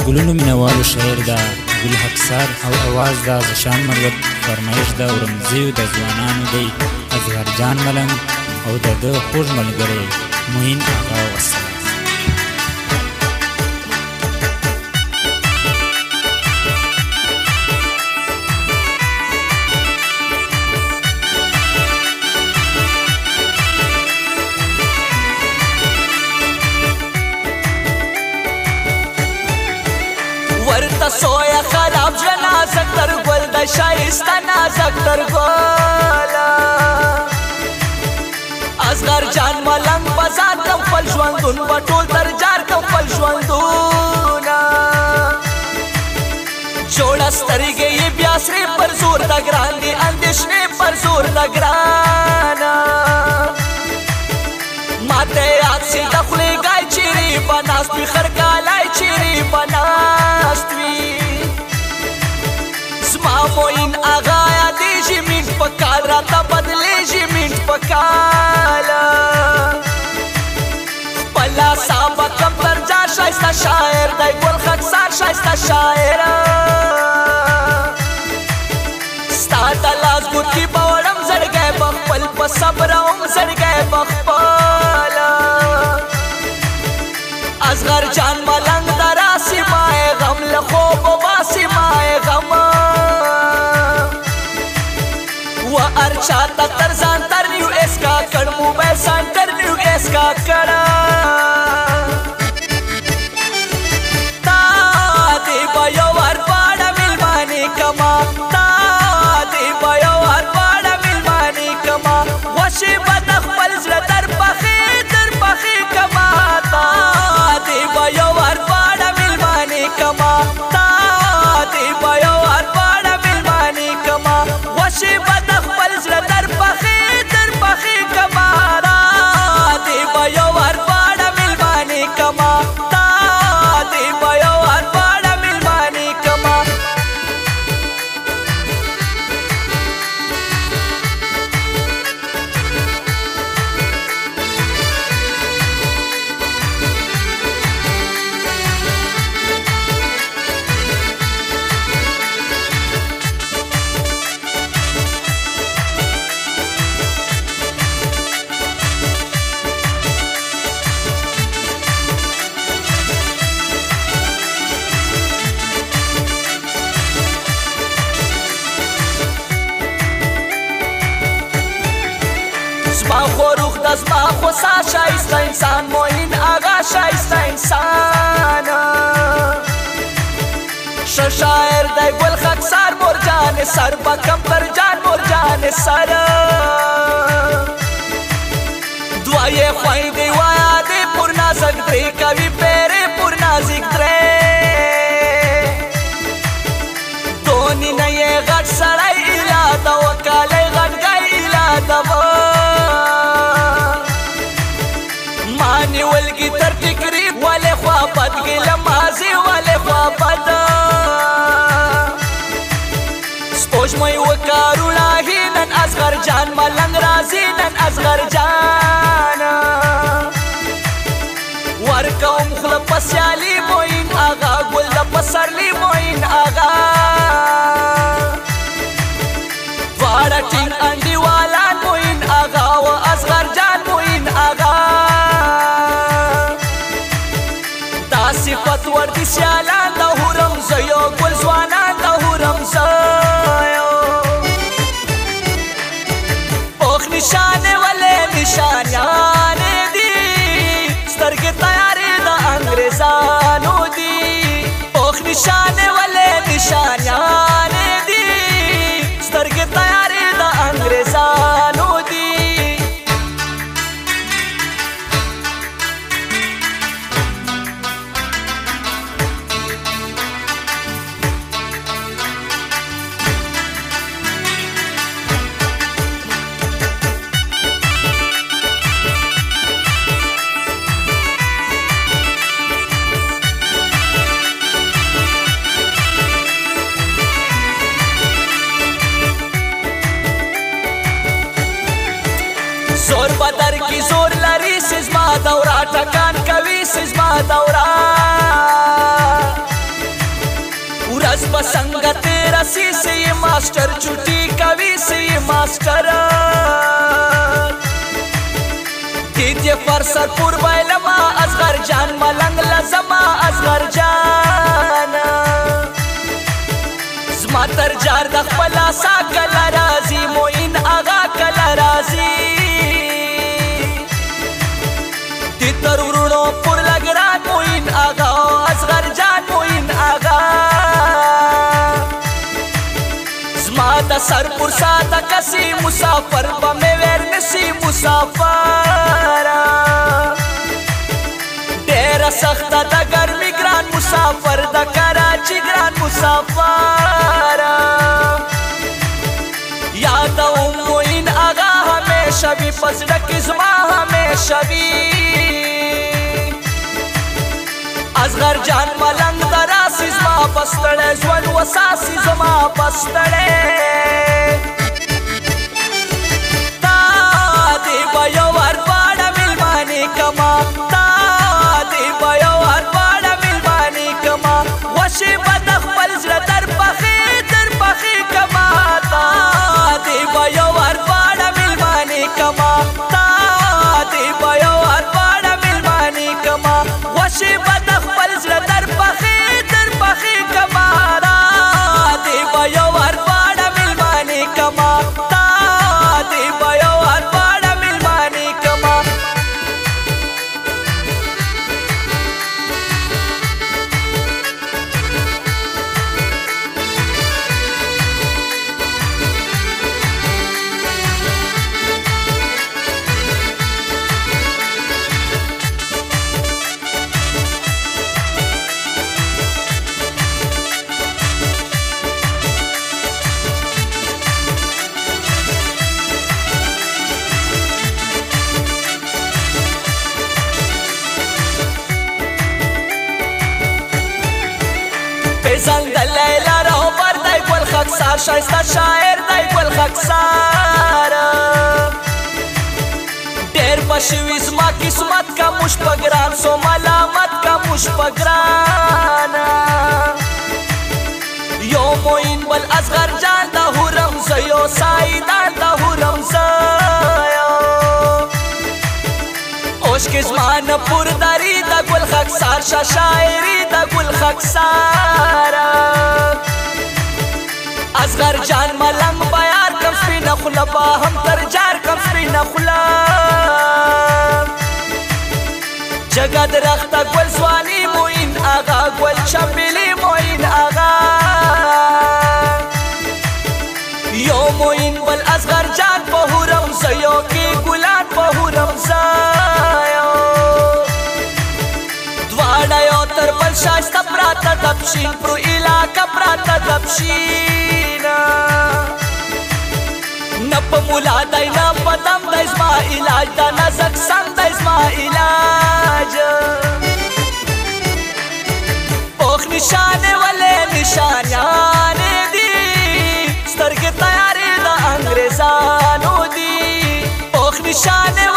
ګلونو مینوالو شاعر دا ګل حقسار او اواز دا زشان مروت فرمایش دا ورمزیو د ځوانانو دی اظهر جان ملنګ او د ده خوږ ملګری معین آغا وسلام. ورته سویا خراب ژوند نازک تر ګل د ښایسته نازک تر ګله اصغر جان ملنګ په ځان کم خپل ژوندون به ټول تر جار کم خپل ژوندونه جوړه سترګې یې بیا سرې پر زور د ګران دي اندېښنې پر زور د ګرانه ماته یاد سي د خولې ګای چیرې به ناست وي خرکالی چیرې به ناست وي زما معین آغا یادېږي منټ په کال راته بدلېږي منټ په کاله خپله سا به کم تر جار ښایسته شاعر دی ګل خکسار ښایسته شاعره ستا د لاس ګوتکي به وړم زړګی به خپل په صبروم زړګی به خپله اصغر جان ملنګ د راسي مای غم له خوب وباسي مای غم و ارچا ته تر ځان تر نیو اسکا کړ موبایل سنټر نیو اسکا کړه تا دې به یو ور پاړه میلمانې کما تا دې به یو ور پاړه میلمانې کما وشي به د خپل زړه در پخې کما تا دې به یو ور پاړه میلمانې کما تا دې به یو ور پاړه میلمانې کما وشي به د خپل زړه در پخې کما تا دې به یو ور پاړه میلمانې کما تا دې به یو ور پاړه میلمانې کما زما خو روح د زما خو سا ښایسته انسان معین آغا ښایسته انسان ښه شاعر دی ګل خکسار مرجان سر به کم تر جان مرجان سر دوه یې خویندې وایه دې پر نازک درې کوي پیرې پر نازک درې دونې نه یې غټ سړی ایلاده و کالی غټګی ایلاده و نیولګي تر ټیکري ولې خوا بد ګیله مازي ولې خوا بد سپوږمۍ وکارونه نن اصغر جان ملنګ راځي نن اصغر جان ورکوم خوله په سیالي معین آغا ګل د پسرلي معین آغا دواړه ټینګ انډیوالان معین آغا و اصغر جان معین آغا صفت وردی سیالان د هورم زیو ګل ځوانان د هورم زیو اوخ نشانې ولې نشانیانې دي سترګې تیارې د انګریزانو دي اوخ نشانې ولې نشانیانې دي سترګې تیارې د انګریزانو دي زور بدر کی زور لري سزما دورا ټکان کوي سزما دورا सियासी से ये मास्टर छुट्टी कवि से ये मास्टर दीजिए फरसतपुर बैलमा असगर जान मलंग लजमा असगर जान मातर जार द खपला सा कला राजी मोइन आगा कला राजी तितर उरुणो पुर लगरा मोइन आगा असगर जान मोइन आगा माता सरपुर सादा कसी मुसाफर बमे वेर नसी मुसाफर डेरा सख्ता दा गर्मी ग्रान मुसाफर दा कराची ग्रान मुसाफर याद मोइन आगा हमेशा भी पसड़ किस्मा हमेशा भी असगर जान मलंग दरासी जमा बस्तड़े ज्वन वसासी जमा बस्तड़े तादी बयोवर बाड़ा मिलमानी कमा तादी बयोवर बाड़ा मिलमानी कमा वशी बदख पलजर दर पखी कमा तादी बयोवर बाड़ा मिलमानी कमा तादी बयोवर बाड़ा मिलमानी कमा वशी बदख पलजर दर पखी कमा तादी बयोवर बाड़ा मिलमानी कमा तादी बयोवर बाड़ा मिलमानी कमा زنگل لیلا رهو بر دای گل خاکسار شایسته شاعر دای گل خاکسار دیر بشوی زما قسمت کا مش پگران سو ملامت کا مش پگران یو موین بل اصغر جان دا هورم زیو سایدان دا هورم زیو اوشک زمان پور داری دا گل خاکسار شاعری دا گل خاکسار असगर जान मलंग बयार कम स्पीना खुला बा हम तर जार कम स्पीना खुला जगह दरख्ता गुल स्वानी मोइन आगा गुल चंबेली मोइन आगा यो मोइन बल असगर जान बहुरम जयो की गुलान बहुरम जायो द्वाड़ा यो तर बल शास्ता प्राता दक्षिण प्रो इलाका प्राता दक्षिण नप मुला दाई ना पदम दा इसमा इलाज दा नजक संग दा इसमा इलाज ओख निशाने वाले निशानियाने दी स्तर के तैयारी दा अंग्रेजानो दी ओख निशाने